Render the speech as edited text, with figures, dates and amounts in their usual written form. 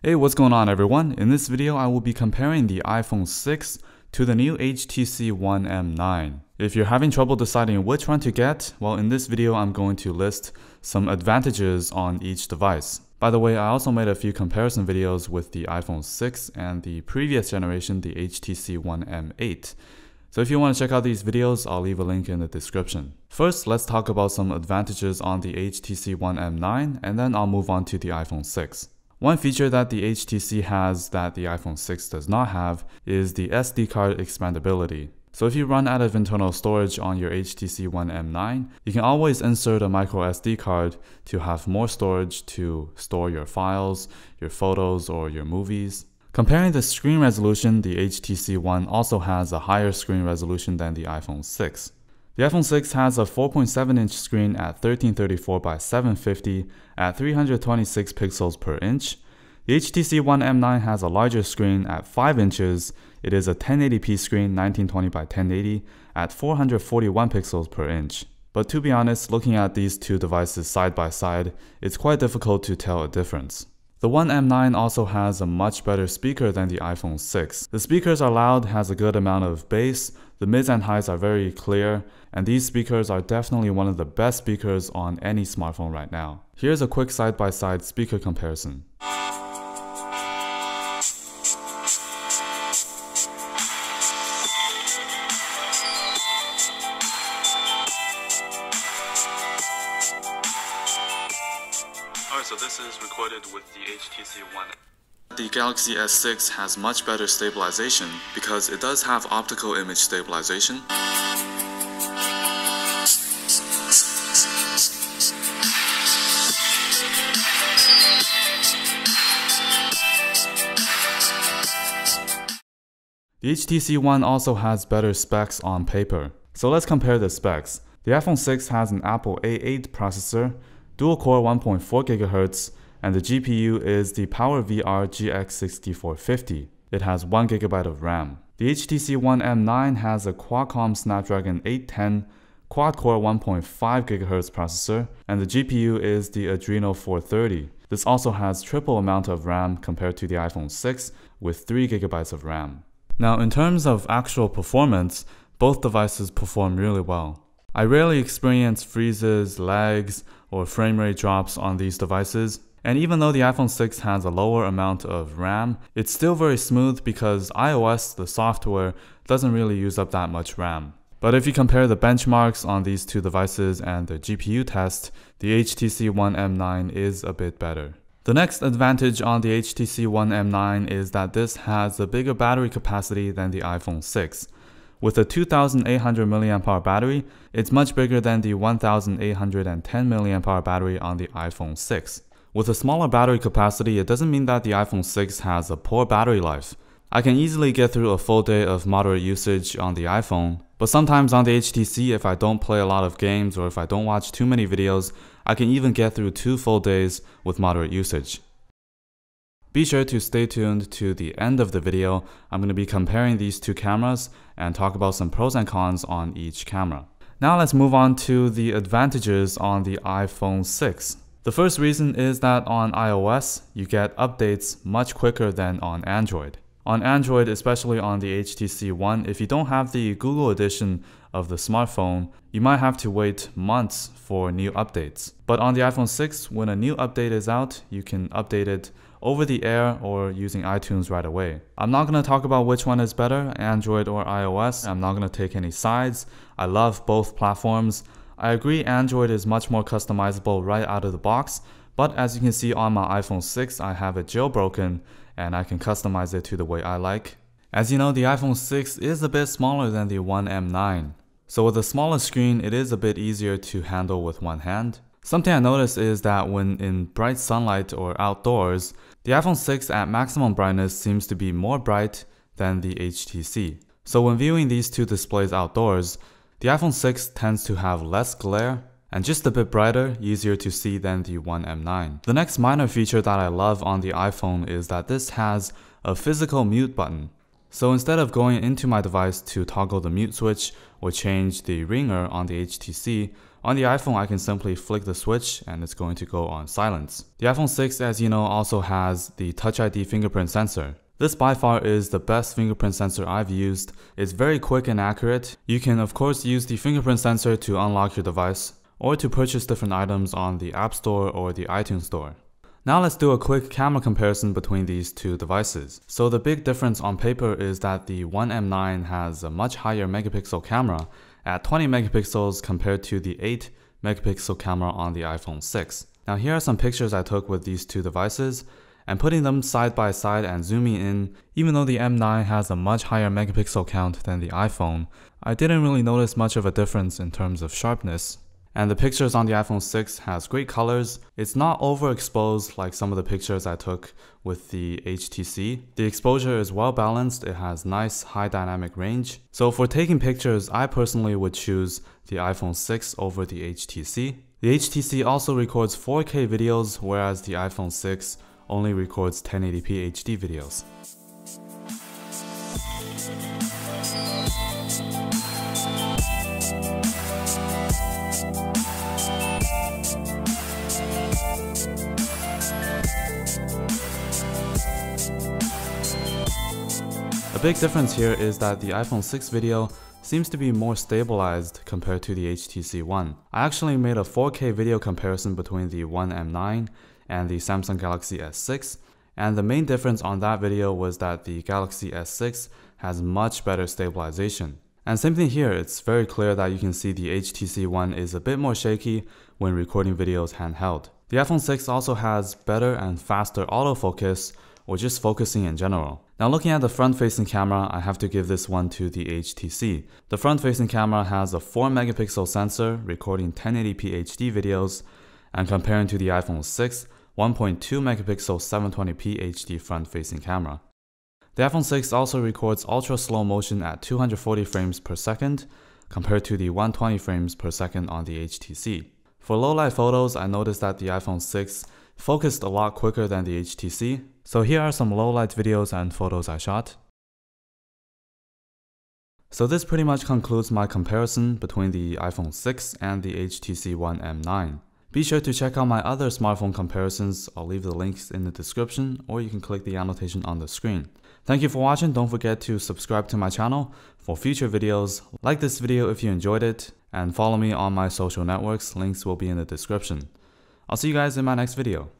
Hey, what's going on everyone? In this video, I will be comparing the iPhone 6 to the new HTC One M9. If you're having trouble deciding which one to get, well, in this video, I'm going to list some advantages on each device. By the way, I also made a few comparison videos with the iPhone 6 and the previous generation, the HTC One M8. So if you want to check out these videos, I'll leave a link in the description. First, let's talk about some advantages on the HTC One M9, and then I'll move on to the iPhone 6. One feature that the HTC has that the iPhone 6 does not have is the SD card expandability. So if you run out of internal storage on your HTC One M9, you can always insert a micro SD card to have more storage to store your files, your photos, or your movies. Comparing the screen resolution, the HTC One also has a higher screen resolution than the iPhone 6. The iPhone 6 has a 4.7-inch screen at 1334 by 750 at 326 pixels per inch. The HTC One M9 has a larger screen at 5 inches. It is a 1080p screen, 1920 by 1080 at 441 pixels per inch. But to be honest, looking at these two devices side by side, it's quite difficult to tell a difference. The One M9 also has a much better speaker than the iPhone 6. The speakers are loud, has a good amount of bass, the mids and highs are very clear, and these speakers are definitely one of the best speakers on any smartphone right now. Here's a quick side-by-side speaker comparison. Alright, so this is recorded with the HTC One. The Galaxy S6 has much better stabilization because it does have optical image stabilization. The HTC One also has better specs on paper. So let's compare the specs. The iPhone 6 has an Apple A8 processor, dual-core 1.4 GHz, and the GPU is the PowerVR GX 6450. It has 1 GB of RAM. The HTC One M9 has a Qualcomm Snapdragon 810 quad-core 1.5 GHz processor, and the GPU is the Adreno 430. This also has triple amount of RAM compared to the iPhone 6 with 3 GB of RAM. Now, in terms of actual performance, both devices perform really well. I rarely experience freezes, lags, or frame rate drops on these devices. And even though the iPhone 6 has a lower amount of RAM, it's still very smooth because iOS, the software, doesn't really use up that much RAM. But if you compare the benchmarks on these two devices and the GPU test, the HTC One M9 is a bit better. The next advantage on the HTC One M9 is that this has a bigger battery capacity than the iPhone 6. With a 2800 mAh battery, it's much bigger than the 1810 mAh battery on the iPhone 6. With a smaller battery capacity, it doesn't mean that the iPhone 6 has a poor battery life. I can easily get through a full day of moderate usage on the iPhone, but sometimes on the HTC, if I don't play a lot of games or if I don't watch too many videos, I can even get through 2 full days with moderate usage. Be sure to stay tuned to the end of the video. I'm going to be comparing these two cameras and talk about some pros and cons on each camera. Now let's move on to the advantages on the iPhone 6. The first reason is that on iOS, you get updates much quicker than on Android. On Android, especially on the HTC One, if you don't have the Google edition of the smartphone, you might have to wait months for new updates. But on the iPhone 6, when a new update is out, you can update it over the air or using iTunes right away. I'm not going to talk about which one is better, Android or iOS. I'm not going to take any sides. I love both platforms. I agree Android is much more customizable right out of the box, but as you can see on my iPhone 6, I have it jailbroken and I can customize it to the way I like. As you know, the iPhone 6 is a bit smaller than the One M9. So with a smaller screen, it is a bit easier to handle with one hand. Something I noticed is that when in bright sunlight or outdoors, the iPhone 6 at maximum brightness seems to be more bright than the HTC. So when viewing these two displays outdoors, the iPhone 6 tends to have less glare and just a bit brighter, easier to see than the One M9. The next minor feature that I love on the iPhone is that this has a physical mute button. So instead of going into my device to toggle the mute switch or change the ringer on the HTC, on the iPhone I can simply flick the switch and it's going to go on silence. The iPhone 6, as you know, also has the Touch ID fingerprint sensor. This by far is the best fingerprint sensor I've used. It's very quick and accurate. You can of course use the fingerprint sensor to unlock your device or to purchase different items on the App Store or the iTunes Store. Now let's do a quick camera comparison between these two devices. So the big difference on paper is that the One M9 has a much higher megapixel camera at 20 megapixels compared to the 8 megapixel camera on the iPhone 6. Now here are some pictures I took with these two devices, and putting them side by side and zooming in, even though the M9 has a much higher megapixel count than the iPhone, I didn't really notice much of a difference in terms of sharpness. And the pictures on the iPhone 6 has great colors. It's not overexposed like some of the pictures I took with the HTC. The exposure is well balanced, it has nice high dynamic range. So for taking pictures, I personally would choose the iPhone 6 over the HTC. The HTC also records 4K videos, whereas the iPhone 6 only records 1080p HD videos. A big difference here is that the iPhone 6 video seems to be more stabilized compared to the HTC One. I actually made a 4K video comparison between the One M9 and the Samsung Galaxy S6, and the main difference on that video was that the Galaxy S6 has much better stabilization. And same thing here, it's very clear that you can see the HTC One is a bit more shaky when recording videos handheld. The iPhone 6 also has better and faster autofocus, or just focusing in general. Now looking at the front-facing camera, I have to give this one to the HTC. The front-facing camera has a 4 megapixel sensor recording 1080p HD videos, and comparing to the iPhone 6, 1.2 megapixel 720p HD front-facing camera. The iPhone 6 also records ultra slow motion at 240 frames per second, compared to the 120 frames per second on the HTC. For low-light photos, I noticed that the iPhone 6 focused a lot quicker than the HTC. So here are some low-light videos and photos I shot. So this pretty much concludes my comparison between the iPhone 6 and the HTC One M9. Be sure to check out my other smartphone comparisons. I'll leave the links in the description, or you can click the annotation on the screen. Thank you for watching. Don't forget to subscribe to my channel for future videos. Like this video if you enjoyed it, and follow me on my social networks. Links will be in the description. I'll see you guys in my next video.